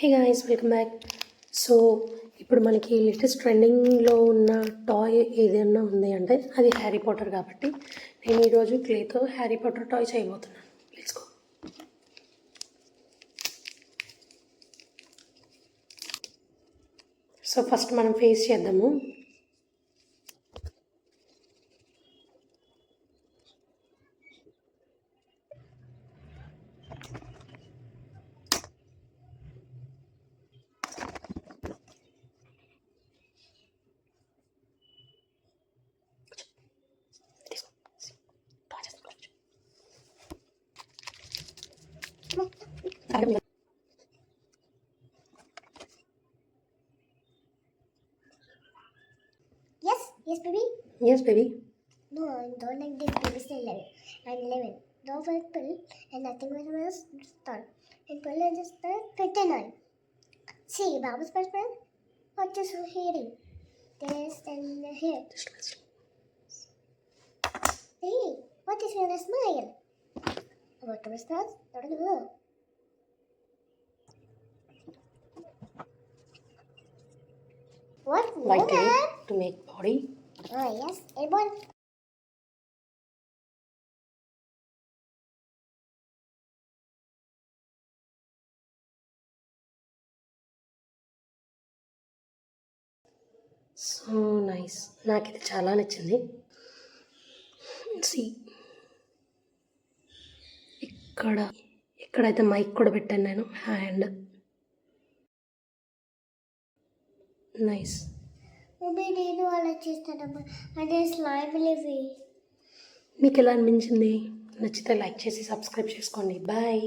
Hey guys, welcome back. So ఇప్పుడు మనకి latest ట్రెండింగ్లో ఉన్న టాయ్ ఏదైనా ఉంది అంటే అది హ్యారీ పాటర్. కాబట్టి నేను ఈరోజు క్లేతో హ్యారీ పాటర్ టాయ్ చేయబోతున్నాను. Let's go. సో ఫస్ట్ మనం ఫేస్ చేద్దాము. Yes, baby. Yes, baby. No, I don't like this baby. Still 11. I'm 11. No for pill and nothing was start. And pill is just 29. See, Baba's person. What is hearing? This and here. Hey, what is your smile? About to start? I don't know. What? Like clay to make body. Oh, yes, everyone. So nice, నాకు ఇది చాలా నచ్చింది. C ఇక్కడైతే mic కూడా పెట్టాను నేను. Hand nice. నేను అలా చేస్తానమ్మా. అదే స్లైమ్ ఇవి. మీకు ఎలా అనిపించింది? నచ్చితే లైక్ చేసి సబ్స్క్రైబ్ చేసుకోండి. బాయ్.